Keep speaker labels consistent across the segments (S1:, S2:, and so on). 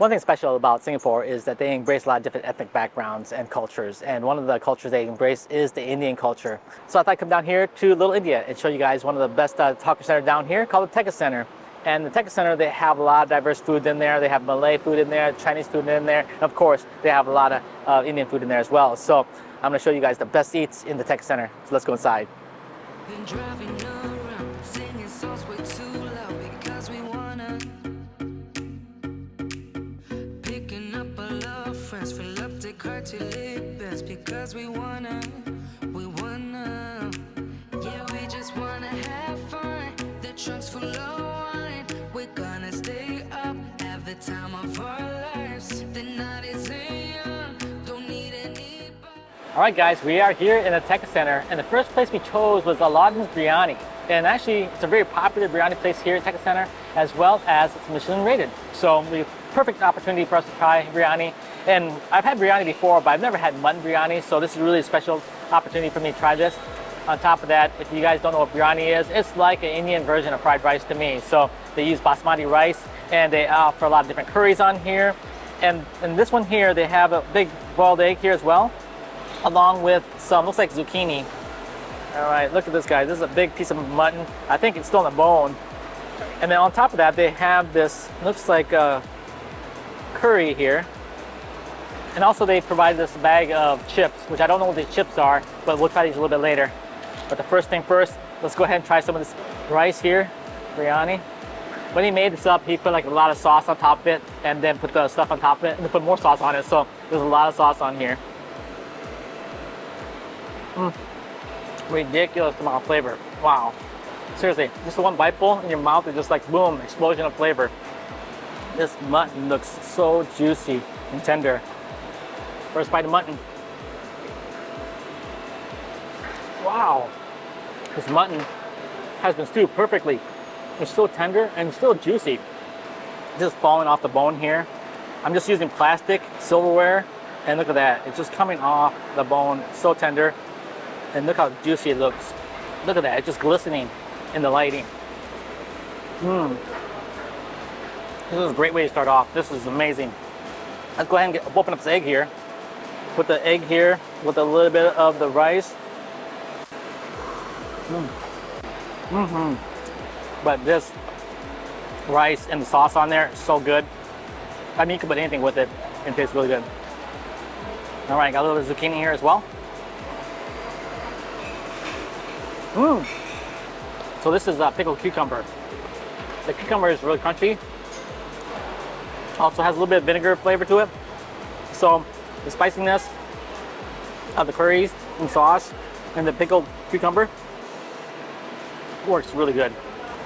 S1: One thing special about Singapore is that they embrace a lot of different ethnic backgrounds and cultures, and one of the cultures they embrace is the Indian culture. So I thought I'd come down here to Little India and show you guys one of the best hawker centers down here called the Tekka Centre. And the Tekka Centre, they have a lot of diverse food in there. They have Malay food in there, Chinese food in there, and of course, they have a lot of Indian food in there as well. So I'm going to show you guys the best eats in the Tekka Centre. So let's go inside. Been driving around, singing songs way too loud because we wanna. Picking up a lot of friends, fill up the car till it bends because we wanna. Yeah, we just wanna have fun. The trunk's full of wine. We're gonna stay up, have the time of our lives. The night is young, don't need any. Alright guys, we are here in the Tekka Centre, and the first place we chose was Aladdin's Biryani. And actually, it's a very popular biryani place here at Tekka Centre, as well as it's Michelin rated. So the perfect opportunity for us to try biryani. And I've had biryani before, but I've never had mutton biryani, so this is really a special opportunity for me to try this. On top of that, if you guys don't know what biryani is, it's like an Indian version of fried rice to me. So they use basmati rice, and they offer a lot of different curries on here. And in this one here, they have a big boiled egg here as well, along with some, looks like zucchini. All right, look at this, guys. This is a big piece of mutton. I think it's still in the bone. And then on top of that, they have this, looks like a curry here. And also they provide this bag of chips, which I don't know what these chips are, but we'll try these a little bit later. But the first thing first, let's go ahead and try some of this rice here, biryani. When he made this up, he put like a lot of sauce on top of it, and then put the stuff on top of it, and then put more sauce on it. So there's a lot of sauce on here. Ridiculous amount of flavor. Wow. Seriously, just one biteful in your mouth is just like boom, explosion of flavor. This mutton looks so juicy and tender. First bite of mutton. Wow. This mutton has been stewed perfectly. It's still tender and still juicy. Just falling off the bone here. I'm just using plastic silverware, and look at that. It's just coming off the bone, so tender. And look how juicy it looks. Look at that, it's just glistening in the lighting. This is a great way to start off. This is amazing. Let's go ahead and open up this egg here. Put the egg here with a little bit of the rice. But this rice and the sauce on there is so good. I mean, you can put anything with it and it tastes really good. All right, got a little zucchini here as well. So this is pickled cucumber. The cucumber is really crunchy. Also has a little bit of vinegar flavor to it. So the spiciness of the curries and sauce and the pickled cucumber works really good.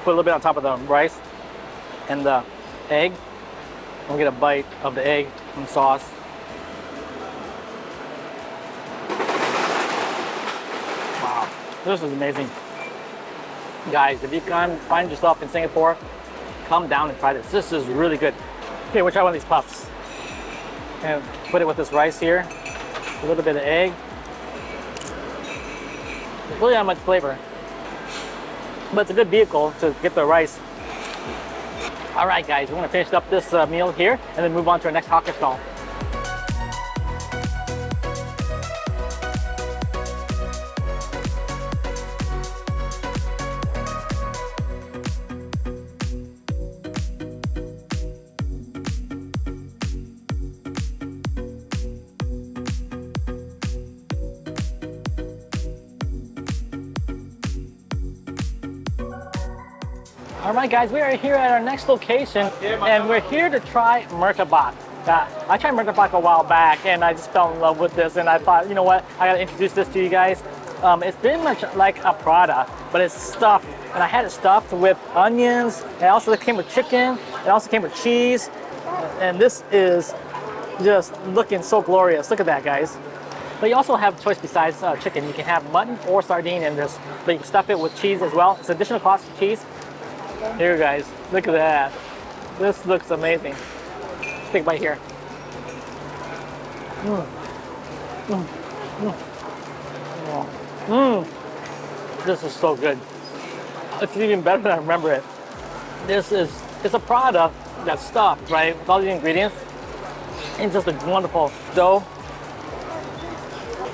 S1: Put a little bit on top of the rice and the egg. We'll get a bite of the egg and sauce. Wow, this is amazing. Guys, if you can find yourself in Singapore, come down and try this. This is really good. Okay, we'll try one of these puffs. And put it with this rice here. A little bit of egg. There's really not much flavor, but it's a good vehicle to get the rice. All right, guys, we're gonna finish up this meal here and then move on to our next hawker stall. All right, guys, we are here at our next location, and we're here to try murtabak. I tried murtabak a while back, and I just fell in love with this, and I thought, you know what, I gotta introduce this to you guys. It's pretty much like a Prada, but it's stuffed, and I had it stuffed with onions. It also came with chicken. It also came with cheese, and this is just looking so glorious. Look at that, guys. But you also have a choice besides chicken. You can have mutton or sardine in this, but you can stuff it with cheese as well. It's additional cost of cheese. Here, guys, look at that. This looks amazing. Take a bite here. This is so good. It's even better than I remember it. It's a Prada,
S2: that's stuffed, right, with all the ingredients. And just a wonderful dough.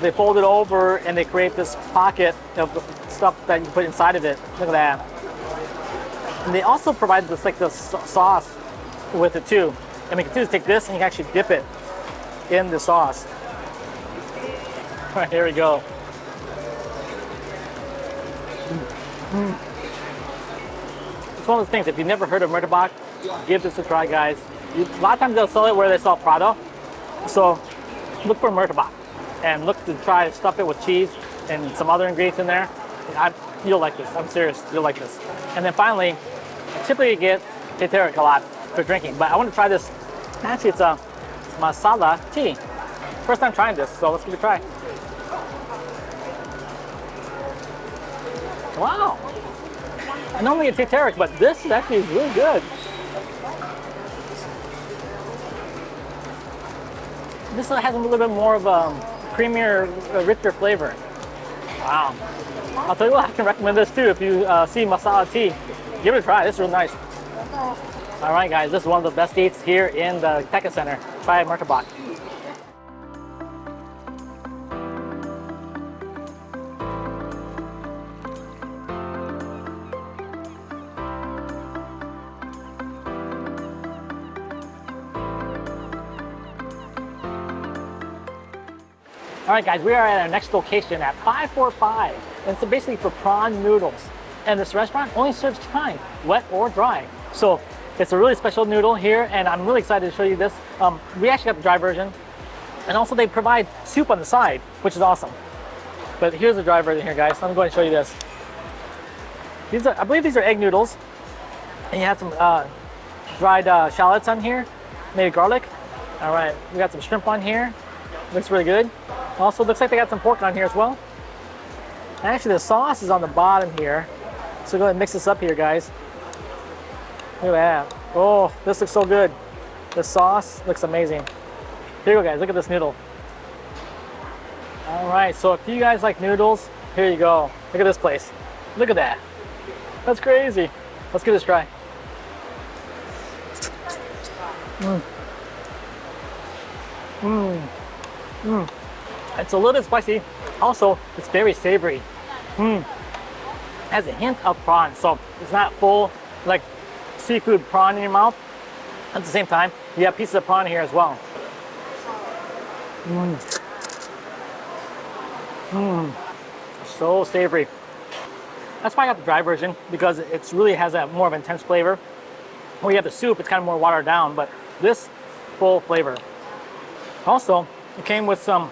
S2: They fold it over and they create this pocket of stuff that you put inside of it. Look at that. And they also provide this like this sauce with it too. And we can just take this and you can actually dip it in the sauce. All right, here we go. It's one of those things, if you've never heard of murtabak, give this a try, guys. A lot of times they'll sell it where they sell Prado. So look for murtabak and look to try to stuff it with cheese and some other ingredients in there. You'll like this, I'm serious, you'll like this. And then finally, typically you get Tekka a lot for drinking, but I want to try this. Actually, it's a masala tea. First time trying this, so let's give it a try. Wow. I normally get Tekka, but this is actually really good. This has a little bit more of a creamier, richer flavor. Wow. I'll tell you what, I can recommend this too. If you see masala tea, give it a try. This is really nice. All right, guys, this is one of the best eats here in the Tekka Centre. Try murtabak. All right, guys, we are at our next location at 545. And it's basically for prawn noodles. And this restaurant only serves kind, wet or dry. So it's a really special noodle here, and I'm really excited to show you this. We actually got the dry version. And also they provide soup on the side, which is awesome. But here's the dry version here, guys. So I'm going to show you this. These are, I believe these are egg noodles. And you have some dried shallots on here, maybe garlic. All right, we got some shrimp on here. Looks really good. Also looks like they got some pork on here as well. And actually the sauce is on the bottom here. So go ahead and mix this up here, guys. Look at that. Oh, this looks so good. The sauce looks amazing. Here you go, guys. Look at this noodle. All right, so if you guys like noodles, here you go. Look at this place. Look at that. That's crazy. Let's give this a try. It's a little bit spicy. Also, it's very savory. It has a hint of prawn, so it's not full like seafood prawn in your mouth. At the same time, you have pieces of prawn here as well. So savory. That's why I got the dry version, because it really has a more of an intense flavor. When you have the soup, it's kind of more watered down, but this full flavor. Also, it came with some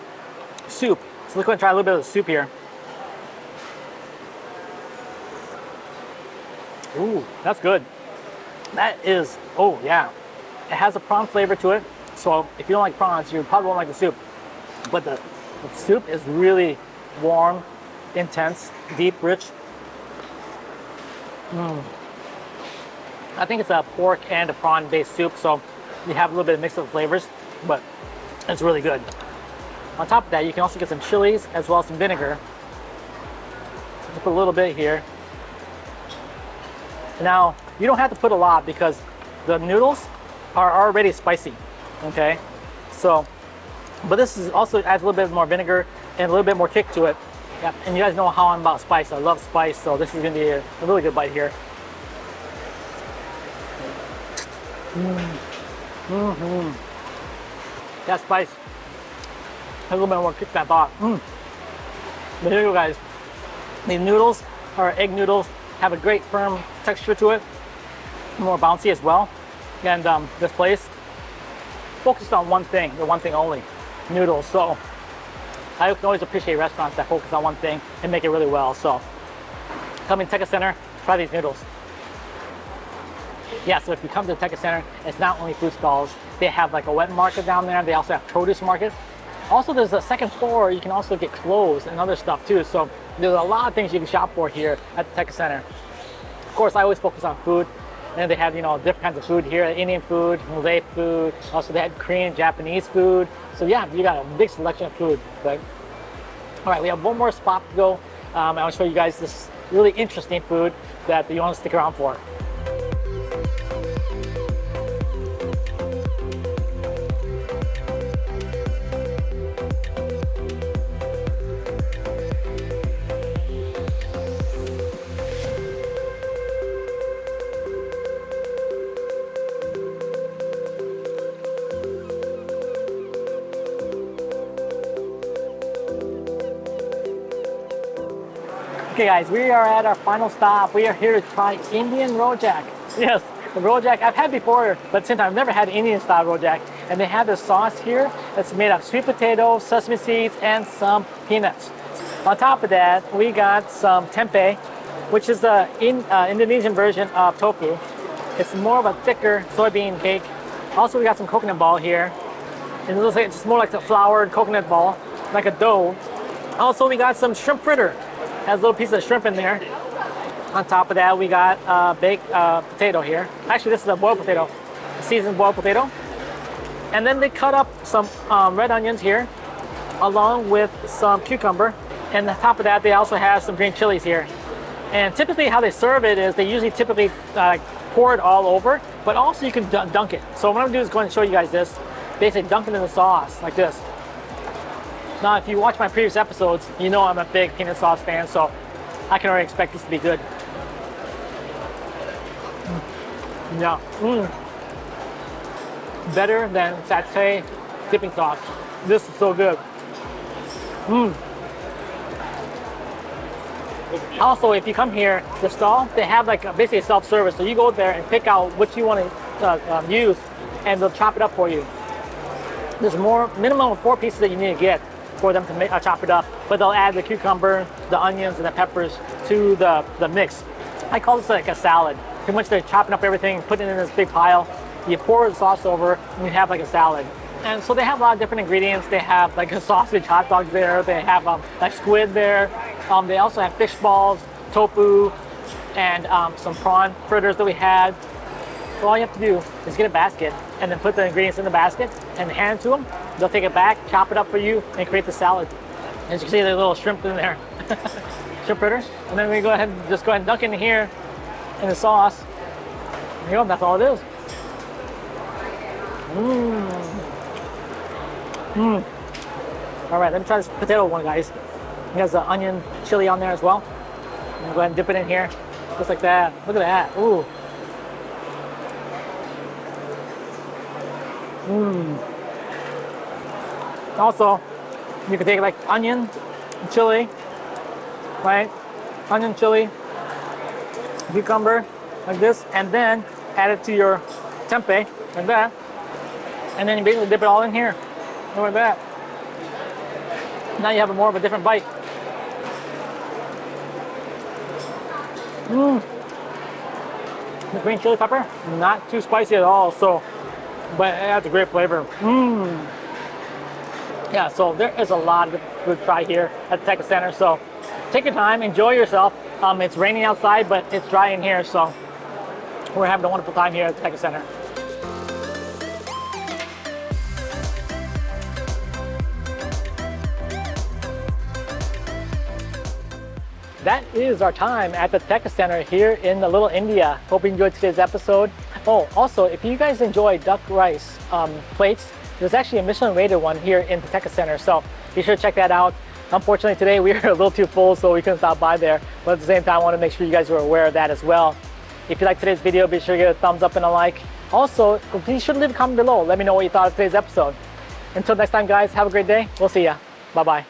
S2: soup. So let's go and try a little bit of the soup here. Ooh, that's good. That is, oh yeah. It has a prawn flavor to it. So if you don't like prawns, you probably won't like the soup. But the soup is really warm, intense, deep, rich. I think it's a pork and a prawn based soup, so you have a little bit of mix of flavors, but it's really good. On top of that, you can also get some chilies as well as some vinegar. Just put a little bit here. Now, you don't have to put a lot because the noodles are already spicy, okay? So, but this is also adds a little bit more vinegar and a little bit more kick to it. Yep. And you guys know how I'm about spice. I love spice, so this is gonna be a really good bite here. That spice has a little bit more kick than I thought. But here you go, guys. These noodles are egg noodles, have a great firm texture to it, more bouncy as well. And this place focused on one thing, the one thing only, noodles. So I can always appreciate restaurants that focus on one thing and make it really well. So come in Tekka Centre, try these noodles. Yeah, so if you come to the Tekka Centre, it's not only food stalls. They have like a wet market down there. They also have produce markets. Also, there's a second floor. You can also get clothes and other stuff too. So there's a lot of things you can shop for here at the Tekka Centre. Of course, I always focus on food. And they have, you know, different kinds of food here, Indian food, Malay food. Also, they had Korean, Japanese food. So yeah, you got a big selection of food. Right? All right, we have one more spot to go. I want to show you guys this really interesting food that you want to stick around for. Okay guys, we are at our final stop. We are here to try Indian rojak. Yes, the rojak I've had before, but since I've never had Indian style rojak. And they have this sauce here that's made of sweet potato, sesame seeds, and some peanuts. On top of that, we got some tempeh, which is the Indonesian version of tofu. It's more of a thicker soybean cake. Also, we got some coconut ball here. And it looks like it's just more like a floured coconut ball, like a dough. Also, we got some shrimp fritter. Has a little piece of shrimp in there. On top of that, we got baked potato here. Actually, this is a boiled potato, a seasoned boiled potato. And then they cut up some red onions here, along with some cucumber. And on top of that, they also have some green chilies here. And typically how they serve it is they usually typically pour it all over, but also you can dunk it. So what I'm gonna do is go ahead and show you guys this. Basically dunk it in the sauce like this. Now, if you watch my previous episodes, you know I'm a big peanut sauce fan, so I can already expect this to be good. Yeah. Better than satay dipping sauce. This is so good. Also, if you come here, the stall, they have like basically a self-service. So you go there and pick out what you want to use, and they'll chop it up for you. There's minimum of 4 pieces that you need to get for them to chop it up, but they'll add the cucumber, the onions, and the peppers to the mix. I call this like a salad. Pretty much they're chopping up everything, putting it in this big pile. You pour the sauce over, and you have like a salad. And so they have a lot of different ingredients. They have like a sausage hot dog there. They have like squid there. They also have fish balls, tofu, and some prawn fritters that we had. So all you have to do is get a basket and then put the ingredients in the basket and hand it to them. They'll take it back, chop it up for you, and create the salad. As you can see, there's a little shrimp in there. Shrimp fritters. And then we go ahead and dunk in here in the sauce. There you go, that's all it is. All right, let me try this potato one, guys. It has the onion chili on there as well. I'm gonna go ahead and dip it in here, just like that. Look at that. Ooh. Also, you can take like onion, chili, right? Onion, chili, cucumber, like this, and then add it to your tempeh, like that. And then you basically dip it all in here, like that. Now you have more of a different bite. The green chili pepper, not too spicy at all, so, but it has a great flavor. Yeah, so there is a lot to try here at the Tekka Centre, so take your time, enjoy yourself. It's raining outside, but it's dry in here, so we're having a wonderful time here at the Tekka Centre. That is our time at the Tekka Centre here in the Little India. Hope you enjoyed today's episode. Oh, also, if you guys enjoy duck rice plates, there's actually a Michelin rated one here in the Tekka Centre, so be sure to check that out. Unfortunately, today we were a little too full, so we couldn't stop by there. But at the same time, I want to make sure you guys are aware of that as well. If you like today's video, be sure to give it a thumbs up and a like. Also, be sure to leave a comment below. Let me know what you thought of today's episode. Until next time, guys, have a great day. We'll see ya. Bye-bye.